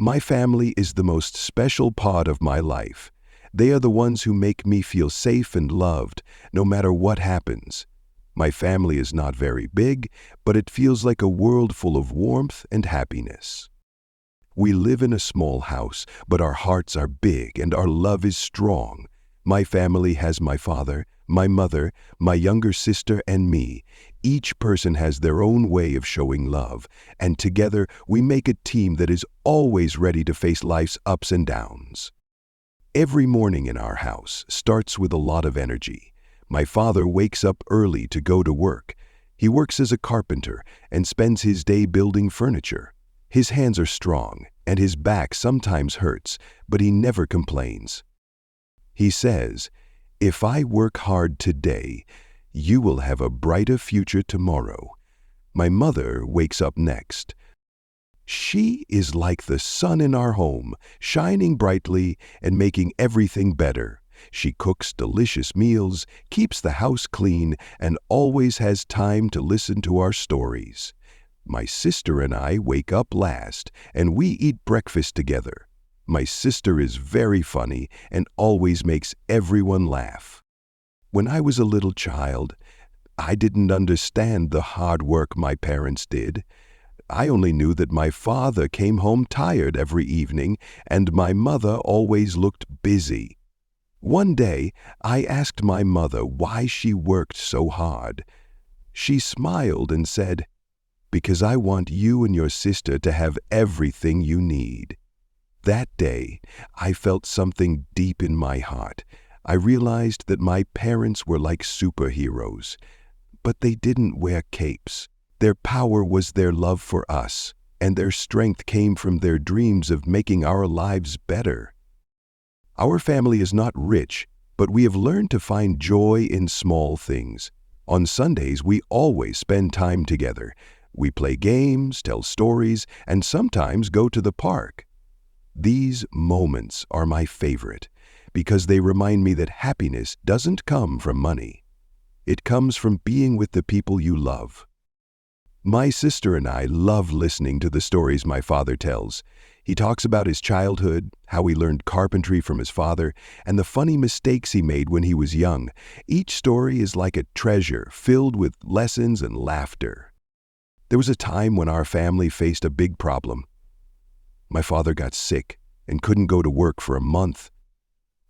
My family is the most special part of my life. They are the ones who make me feel safe and loved, no matter what happens. My family is not very big, but it feels like a world full of warmth and happiness. We live in a small house, but our hearts are big and our love is strong. My family has my father, my mother, my younger sister, and me. Each person has their own way of showing love, and together we make a team that is always ready to face life's ups and downs. Every morning in our house starts with a lot of energy. My father wakes up early to go to work. He works as a carpenter and spends his day building furniture. His hands are strong, and his back sometimes hurts, but he never complains. He says, "If I work hard today, you will have a brighter future tomorrow." My mother wakes up next. She is like the sun in our home, shining brightly and making everything better. She cooks delicious meals, keeps the house clean, and always has time to listen to our stories. My sister and I wake up last, and we eat breakfast together. My sister is very funny and always makes everyone laugh. When I was a little child, I didn't understand the hard work my parents did. I only knew that my father came home tired every evening, and my mother always looked busy. One day, I asked my mother why she worked so hard. She smiled and said, "Because I want you and your sister to have everything you need." That day, I felt something deep in my heart. I realized that my parents were like superheroes, but they didn't wear capes. Their power was their love for us, and their strength came from their dreams of making our lives better. Our family is not rich, but we have learned to find joy in small things. On Sundays, we always spend time together. We play games, tell stories, and sometimes go to the park. These moments are my favorite because they remind me that happiness doesn't come from money. It comes from being with the people you love. My sister and I love listening to the stories my father tells. He talks about his childhood, how he learned carpentry from his father, and the funny mistakes he made when he was young. Each story is like a treasure filled with lessons and laughter. There was a time when our family faced a big problem. My father got sick and couldn't go to work for a month.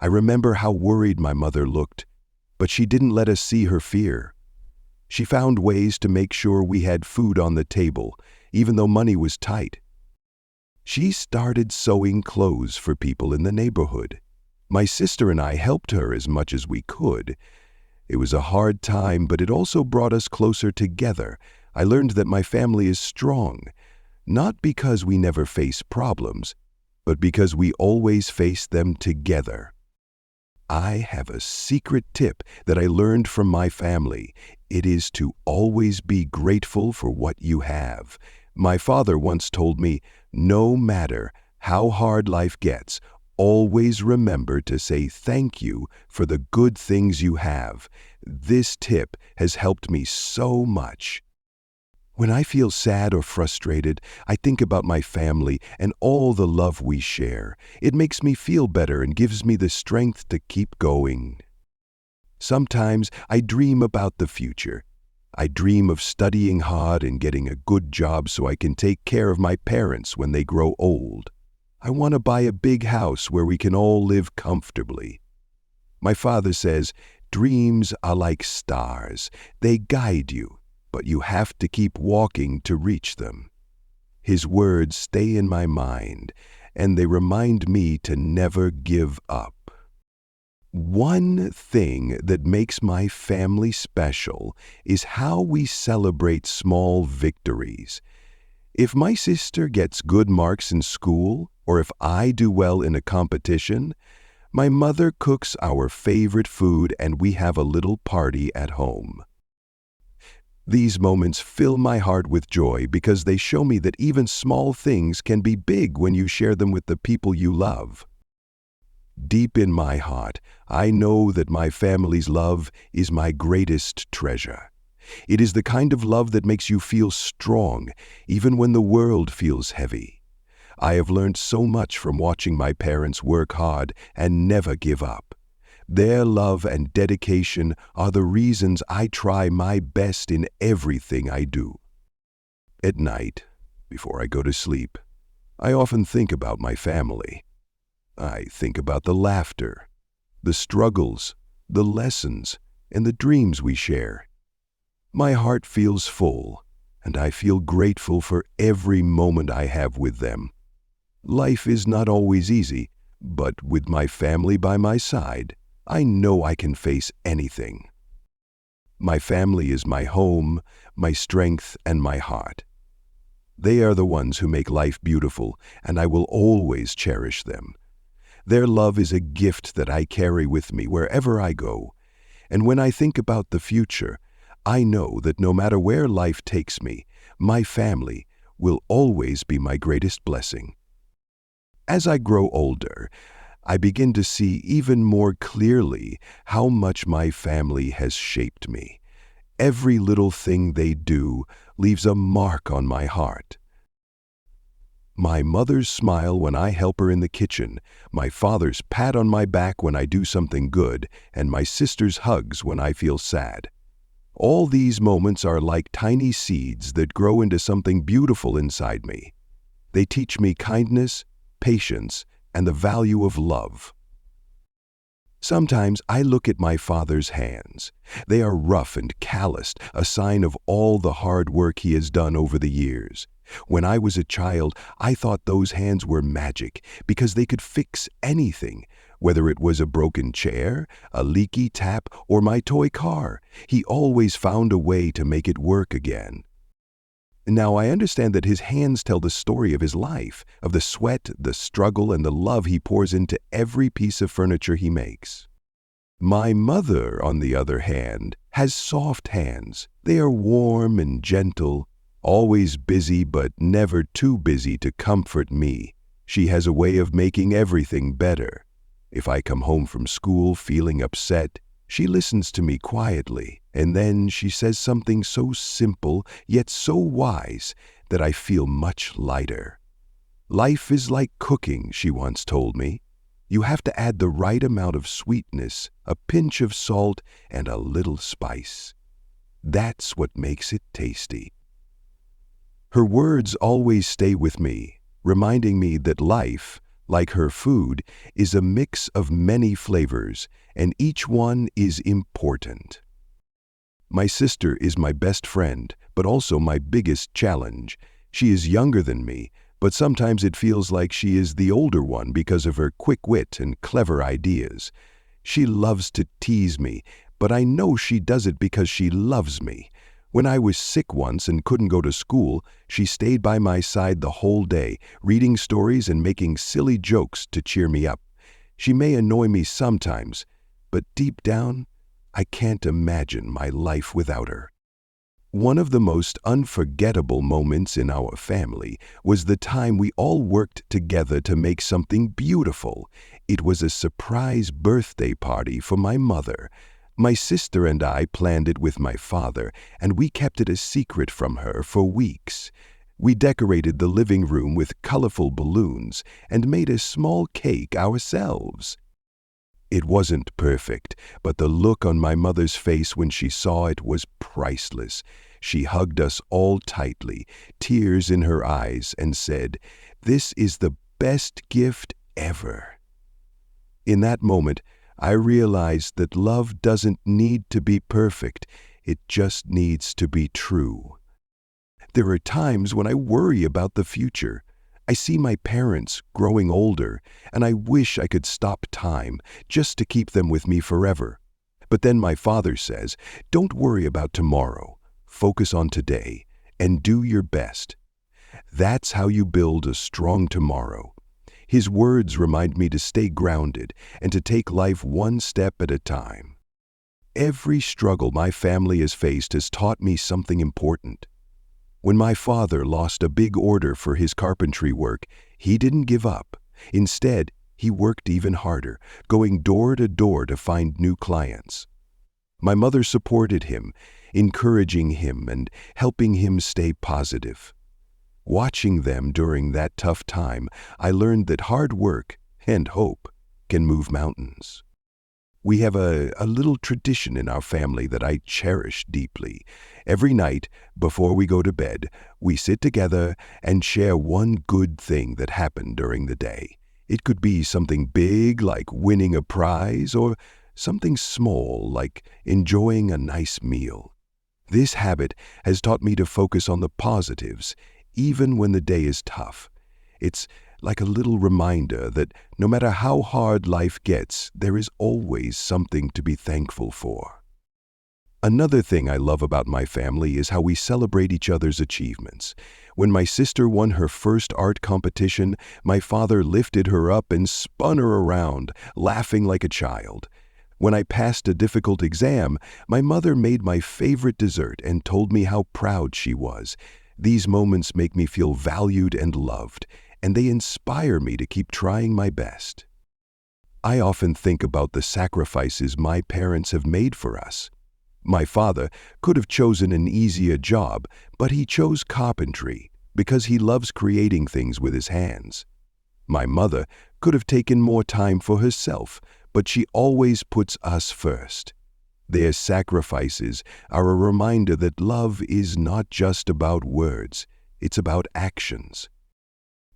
I remember how worried my mother looked, but she didn't let us see her fear. She found ways to make sure we had food on the table, even though money was tight. She started sewing clothes for people in the neighborhood. My sister and I helped her as much as we could. It was a hard time, but it also brought us closer together. I learned that my family is strong, not because we never face problems, but because we always face them together. I have a secret tip that I learned from my family. It is to always be grateful for what you have. My father once told me, no matter how hard life gets, always remember to say thank you for the good things you have. This tip has helped me so much. When I feel sad or frustrated, I think about my family and all the love we share. It makes me feel better and gives me the strength to keep going. Sometimes I dream about the future. I dream of studying hard and getting a good job so I can take care of my parents when they grow old. I want to buy a big house where we can all live comfortably. My father says, dreams are like stars. They guide you, but you have to keep walking to reach them. His words stay in my mind, and they remind me to never give up. One thing that makes my family special is how we celebrate small victories. If my sister gets good marks in school, or if I do well in a competition, my mother cooks our favorite food and we have a little party at home. These moments fill my heart with joy because they show me that even small things can be big when you share them with the people you love. Deep in my heart, I know that my family's love is my greatest treasure. It is the kind of love that makes you feel strong, even when the world feels heavy. I have learned so much from watching my parents work hard and never give up. Their love and dedication are the reasons I try my best in everything I do. At night, before I go to sleep, I often think about my family. I think about the laughter, the struggles, the lessons, and the dreams we share. My heart feels full, and I feel grateful for every moment I have with them. Life is not always easy, but with my family by my side, I know I can face anything. My family is my home, my strength, and my heart. They are the ones who make life beautiful, and I will always cherish them. Their love is a gift that I carry with me wherever I go, and when I think about the future, I know that no matter where life takes me, my family will always be my greatest blessing. As I grow older, I begin to see even more clearly how much my family has shaped me. Every little thing they do leaves a mark on my heart. My mother's smile when I help her in the kitchen, my father's pat on my back when I do something good, and my sister's hugs when I feel sad. All these moments are like tiny seeds that grow into something beautiful inside me. They teach me kindness, patience, and the value of love. Sometimes I look at my father's hands. They are rough and calloused, a sign of all the hard work he has done over the years. When I was a child, I thought those hands were magic because they could fix anything, whether it was a broken chair, a leaky tap, or my toy car. He always found a way to make it work again. Now I understand that his hands tell the story of his life, of the sweat, the struggle, and the love he pours into every piece of furniture he makes. My mother, on the other hand, has soft hands. They are warm and gentle, always busy but never too busy to comfort me. She has a way of making everything better. If I come home from school feeling upset, she listens to me quietly, and then she says something so simple yet so wise that I feel much lighter. Life is like cooking, she once told me. You have to add the right amount of sweetness, a pinch of salt, and a little spice. That's what makes it tasty. Her words always stay with me, reminding me that life, like her food, is a mix of many flavors, and each one is important. My sister is my best friend, but also my biggest challenge. She is younger than me, but sometimes it feels like she is the older one because of her quick wit and clever ideas. She loves to tease me, but I know she does it because she loves me. When I was sick once and couldn't go to school, she stayed by my side the whole day, reading stories and making silly jokes to cheer me up. She may annoy me sometimes, but deep down, I can't imagine my life without her. One of the most unforgettable moments in our family was the time we all worked together to make something beautiful. It was a surprise birthday party for my mother. My sister and I planned it with my father, and we kept it a secret from her for weeks. We decorated the living room with colorful balloons and made a small cake ourselves. It wasn't perfect, but the look on my mother's face when she saw it was priceless. She hugged us all tightly, tears in her eyes, and said, "This is the best gift ever." In that moment, I realized that love doesn't need to be perfect, it just needs to be true. There are times when I worry about the future. I see my parents growing older, and I wish I could stop time just to keep them with me forever. But then my father says, "Don't worry about tomorrow. Focus on today and do your best." That's how you build a strong tomorrow. His words remind me to stay grounded and to take life one step at a time. Every struggle my family has faced has taught me something important. When my father lost a big order for his carpentry work, he didn't give up. Instead, he worked even harder, going door to door to find new clients. My mother supported him, encouraging him and helping him stay positive. Watching them during that tough time, I learned that hard work and hope can move mountains. We have a little tradition in our family that I cherish deeply. Every night, before we go to bed, we sit together and share one good thing that happened during the day. It could be something big like winning a prize or something small like enjoying a nice meal. This habit has taught me to focus on the positives, even when the day is tough. It's like a little reminder that no matter how hard life gets, there is always something to be thankful for. Another thing I love about my family is how we celebrate each other's achievements. When my sister won her first art competition, my father lifted her up and spun her around, laughing like a child. When I passed a difficult exam, my mother made my favorite dessert and told me how proud she was. These moments make me feel valued and loved, and they inspire me to keep trying my best. I often think about the sacrifices my parents have made for us. My father could have chosen an easier job, but he chose carpentry because he loves creating things with his hands. My mother could have taken more time for herself, but she always puts us first. Their sacrifices are a reminder that love is not just about words, it's about actions.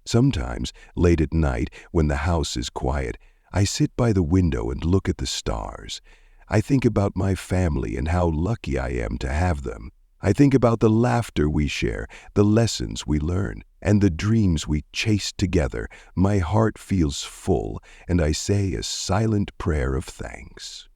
Sometimes, late at night, when the house is quiet, I sit by the window and look at the stars. I think about my family and how lucky I am to have them. I think about the laughter we share, the lessons we learn, and the dreams we chase together. My heart feels full, and I say a silent prayer of thanks.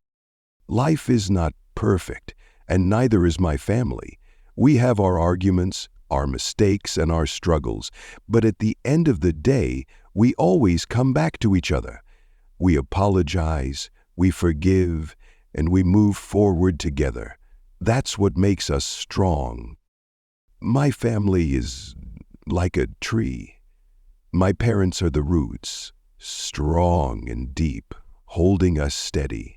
Life is not perfect, and neither is my family. We have our arguments, our mistakes, and our struggles, but at the end of the day, we always come back to each other. We apologize, we forgive, and we move forward together. That's what makes us strong. My family is like a tree. My parents are the roots, strong and deep, holding us steady.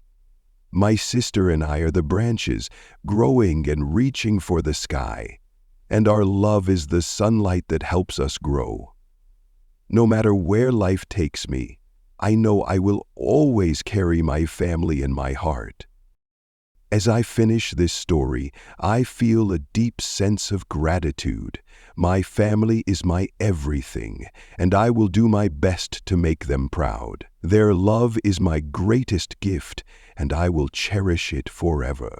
My sister and I are the branches, growing and reaching for the sky. And our love is the sunlight that helps us grow. No matter where life takes me, I know I will always carry my family in my heart. As I finish this story, I feel a deep sense of gratitude. My family is my everything, and I will do my best to make them proud. Their love is my greatest gift, and I will cherish it forever.